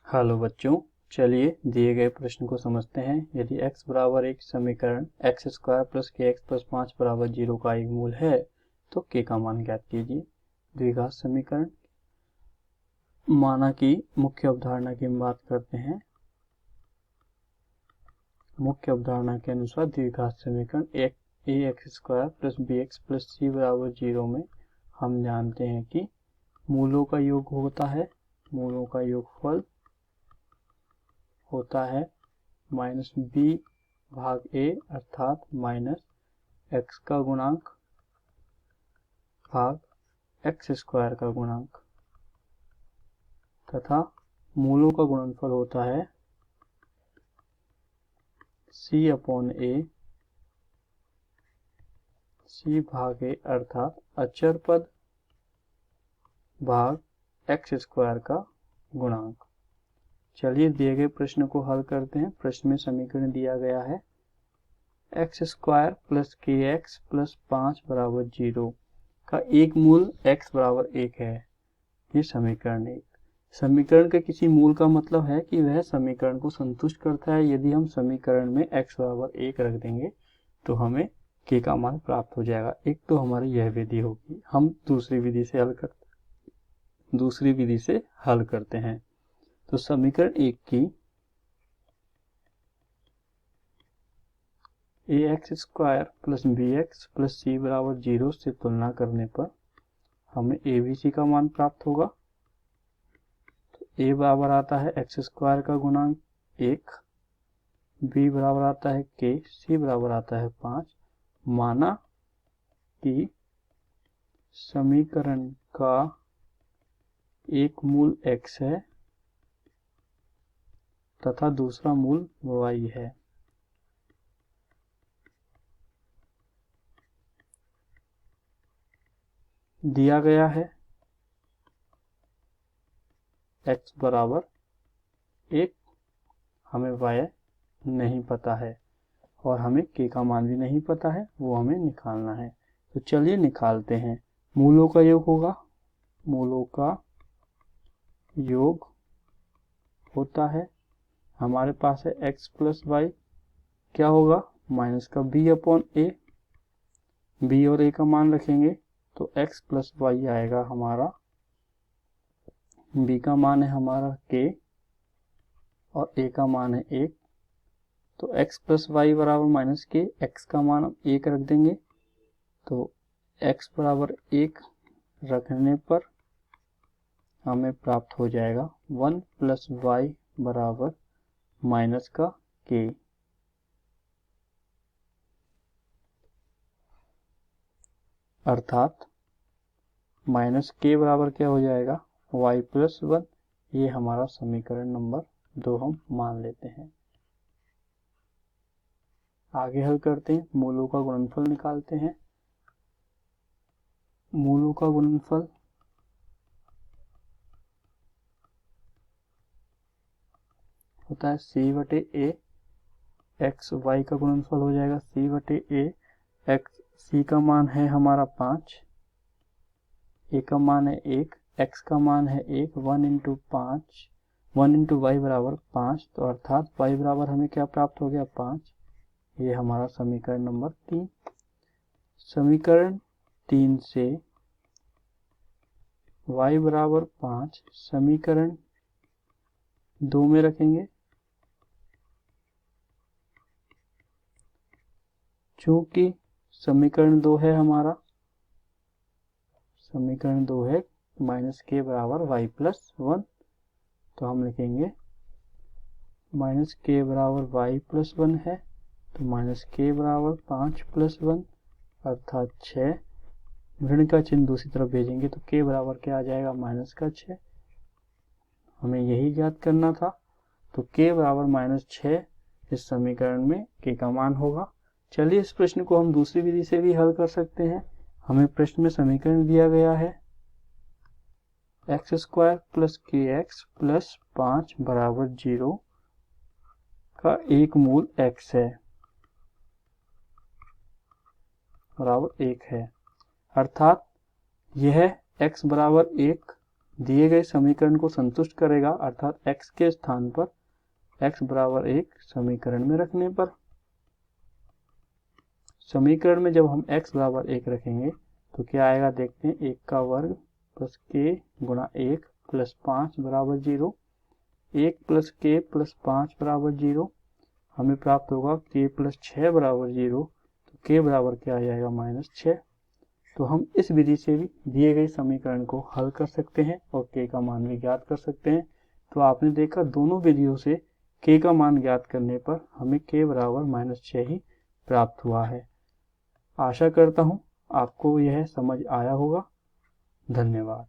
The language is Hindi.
हेलो बच्चों, चलिए दिए गए प्रश्न को समझते हैं। यदि x बराबर एक समीकरण एक्स स्क्वायर प्लस के एक्स प्लस 5 बराबर 0 का एक मूल है तो k का मान ज्ञात कीजिए। द्विघात समीकरण माना कि मुख्य अवधारणा की हम बात करते हैं। मुख्य अवधारणा के अनुसार द्विघात समीकरण A X square plus B X plus C बराबर 0 में हम जानते हैं कि मूलों का योग होता है, मूलों का योगफल होता है माइनस बी भाग ए अर्थात माइनस एक्स का गुणांक भाग एक्स स्क्वायर का गुणांक तथा मूलों का गुणनफल होता है सी अपॉन ए, सी भाग ए अर्थात अचर पद भाग एक्स स्क्वायर का गुणांक। चलिए दिए गए प्रश्न को हल करते हैं। प्रश्न में समीकरण दिया गया है एक्स स्क्वायर प्लस के एक्स प्लस 5 बराबर 0 का एक मूल x बराबर 1 है। ये समीकरण एक। समीकरण के किसी मूल का मतलब है कि वह समीकरण को संतुष्ट करता है। यदि हम समीकरण में x बराबर 1 रख देंगे तो हमें k का मान प्राप्त हो जाएगा। एक तो हमारी यह विधि होगी। हम दूसरी विधि से हल करते हैं। तो समीकरण एक की A X square plus B X plus C बराबर 0 से तुलना करने पर हमें ए बी सी का मान प्राप्त होगा। तो ए बराबर आता है एक्स स्क्वायर का गुणांक 1, बी बराबर आता है के, सी बराबर आता है 5। माना कि समीकरण का एक मूल x है तथा दूसरा मूल y है। दिया गया है x बराबर 1, हमें y नहीं पता है और हमें k का मान भी नहीं पता है, वो हमें निकालना है। तो चलिए निकालते हैं। मूलों का योग होगा, मूलों का योग होता है, हमारे पास है x प्लस वाई, क्या होगा माइनस का b अपॉन ए, b और a का मान रखेंगे तो x प्लस वाई आएगा हमारा, b का मान है हमारा k और a का मान है 1। तो x प्लस वाई बराबर माइनस के, x का मान 1 रख देंगे तो x बराबर 1 रखने पर हमें प्राप्त हो जाएगा 1 प्लस वाई बराबर माइनस का k। अर्थात माइनस के बराबर क्या हो जाएगा y प्लस 1। ये हमारा समीकरण नंबर 2 हम मान लेते हैं। आगे हल करते हैं। मूलों का गुणनफल निकालते हैं। मूलों का गुणनफल होता है c बटे a, एक्स वाई का गुणनफल हो जाएगा c बटे a, एक्स c का मान है हमारा 5, a का मान है 1, x का मान है 1, 1 इंटू 5, 1 इंटू वाई बराबर 5। तो अर्थात y बराबर हमें क्या प्राप्त हो गया 5। ये हमारा समीकरण नंबर 3। समीकरण 3 से y बराबर 5 समीकरण 2 में रखेंगे। चूंकि समीकरण 2 है हमारा, समीकरण 2 है माइनस के बराबर y प्लस 1, तो हम लिखेंगे माइनस के बराबर y प्लस 1 है तो माइनस के बराबर 5 प्लस 1 अर्थात 6। ऋण का चिन्ह दूसरी तरफ भेजेंगे तो k बराबर क्या आ जाएगा माइनस का 6। हमें यही ज्ञात करना था। तो k बराबर माइनस 6 इस समीकरण में k का मान होगा। चलिए इस प्रश्न को हम दूसरी विधि से भी हल कर सकते हैं। हमें प्रश्न में समीकरण दिया गया है एक्स स्क्वायर प्लस के एक्स प्लस 5 बराबर 0 का एक मूल x है बराबर 1 है। अर्थात यह x बराबर 1 दिए गए समीकरण को संतुष्ट करेगा, अर्थात x के स्थान पर x बराबर 1 समीकरण में रखने पर। समीकरण में जब हम x बराबर 1 रखेंगे तो क्या आएगा देखते हैं। 1 का वर्ग प्लस k गुणा 1 प्लस 5 बराबर 0। 1 प्लस k प्लस 5 बराबर 0। हमें प्राप्त होगा k प्लस 6 बराबर 0। तो k बराबर क्या आ जाएगा -6। तो हम इस विधि से भी दिए गए समीकरण को हल कर सकते हैं और k का मान भी ज्ञात कर सकते हैं। तो आपने देखा दोनों विधियों से k का मान ज्ञात करने पर हमें k बराबर -6 ही प्राप्त हुआ है। आशा करता हूँ आपको यह समझ आया होगा। धन्यवाद।